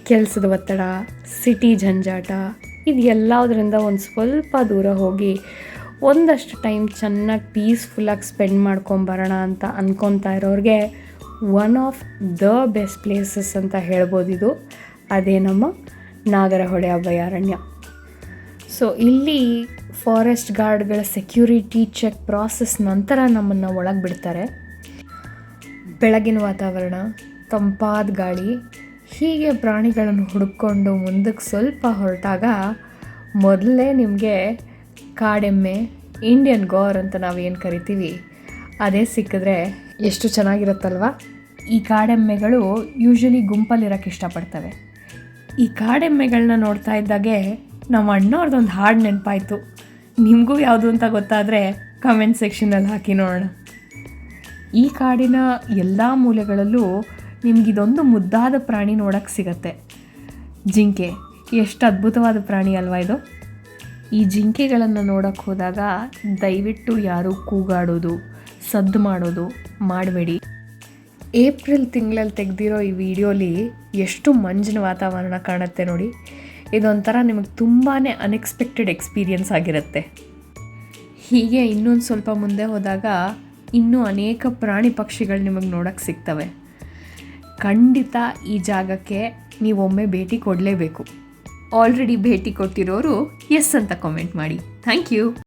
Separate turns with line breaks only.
ಕೆಲಸದ ಒತ್ತಡ, ಸಿಟಿ ಜಂಜಾಟ ಇದು ಎಲ್ಲದರಿಂದ ಒಂದು ಸ್ವಲ್ಪ ದೂರ ಹೋಗಿ ಒಂದಷ್ಟು ಟೈಮ್ ಚೆನ್ನಾಗಿ ಪೀಸ್ಫುಲ್ಲಾಗಿ ಸ್ಪೆಂಡ್ ಮಾಡ್ಕೊಂಬರೋಣ ಅಂತ ಅಂದ್ಕೊತಾ ಇರೋರಿಗೆ one of the best places ಅಂತ ಹೇಳ್ಬೋದು ಇದು. ಅದೇ ನಮ್ಮ ನಾಗರಹೊಳೆ ಅಭಯಾರಣ್ಯ. ಸೊ ಇಲ್ಲಿ ಫಾರೆಸ್ಟ್ ಗಾರ್ಡ್ಗಳ ಸೆಕ್ಯೂರಿಟಿ ಚೆಕ್ ಪ್ರಾಸೆಸ್ ನಂತರ ನಮ್ಮನ್ನು ಒಳಗೆ ಬಿಡ್ತಾರೆ. ಬೆಳಗಿನ ವಾತಾವರಣ, ತಂಪಾದ ಗಾಳಿ, ಹೀಗೆ ಪ್ರಾಣಿಗಳನ್ನು ಹುಡುಕೊಂಡು ಮುಂದಕ್ಕೆ ಸ್ವಲ್ಪ ಹೊರಟಾಗ ಮೊದಲೇ ನಿಮಗೆ ಕಾಡೆಮ್ಮೆ, ಇಂಡಿಯನ್ ಗಾರ್ ಅಂತ ನಾವೇನು ಕರಿತೀವಿ ಅದೇ ಸಿಕ್ಕಿದ್ರೆ ಎಷ್ಟು ಚೆನ್ನಾಗಿರುತ್ತಲ್ವ. ಈ ಕಾಡೆಮ್ಮೆಗಳು ಯೂಶ್ವಲಿ ಗುಂಪಲ್ಲಿರೋಕ್ಕೆ ಇಷ್ಟಪಡ್ತವೆ. ಈ ಕಾಡೆಮ್ಮೆಗಳನ್ನ ನೋಡ್ತಾ ಇದ್ದಾಗೆ ನಮ್ಮ ಅಣ್ಣವ್ರದ್ದೊಂದು ಹಾಡು ನೆನಪಾಯಿತು. ನಿಮಗೂ ಯಾವುದು ಅಂತ ಗೊತ್ತಾದರೆ ಕಮೆಂಟ್ ಸೆಕ್ಷನಲ್ಲಿ ಹಾಕಿ ನೋಡೋಣ. ಈ ಕಾಡಿನ ಎಲ್ಲ ಮೂಲೆಗಳಲ್ಲೂ ನಿಮಗಿದೊಂದು ಮುದ್ದಾದ ಪ್ರಾಣಿ ನೋಡೋಕ್ಕೆ ಸಿಗತ್ತೆ, ಜಿಂಕೆ. ಎಷ್ಟು ಅದ್ಭುತವಾದ ಪ್ರಾಣಿ ಅಲ್ವಾ ಇದು. ಈ ಜಿಂಕೆಗಳನ್ನು ನೋಡೋಕ್ಕೆ ಹೋದಾಗ ದಯವಿಟ್ಟು ಯಾರೂ ಕೂಗಾಡೋದು, ಸದ್ದು ಮಾಡೋದು ಮಾಡಬೇಡಿ. ಏಪ್ರಿಲ್ ತಿಂಗಳಲ್ಲಿ ತೆಗೆದಿರೋ ಈ ವಿಡಿಯೋಲಿ ಎಷ್ಟು ಮಂಜಿನ ವಾತಾವರಣ ಕಾಣುತ್ತೆ ನೋಡಿ. ಇದೊಂಥರ ನಿಮಗೆ ತುಂಬಾ ಅನ್ಎಕ್ಸ್ಪೆಕ್ಟೆಡ್ ಎಕ್ಸ್ಪೀರಿಯನ್ಸ್ ಆಗಿರುತ್ತೆ. ಹೀಗೆ ಇನ್ನೊಂದು ಸ್ವಲ್ಪ ಮುಂದೆ ಹೋದಾಗ ಇನ್ನೂ ಅನೇಕ ಪ್ರಾಣಿ ಪಕ್ಷಿಗಳು ನಿಮಗೆ ನೋಡೋಕ್ಕೆ ಸಿಗ್ತವೆ. ಖಂಡಿತ ಈ ಜಾಗಕ್ಕೆ ನೀವೊಮ್ಮೆ ಭೇಟಿ ಕೊಡಲೇಬೇಕು. ಆಲ್ರೆಡಿ ಭೇಟಿ ಕೊಟ್ಟಿರೋರು ಎಸ್ ಅಂತ ಕಾಮೆಂಟ್ ಮಾಡಿ. Thank you.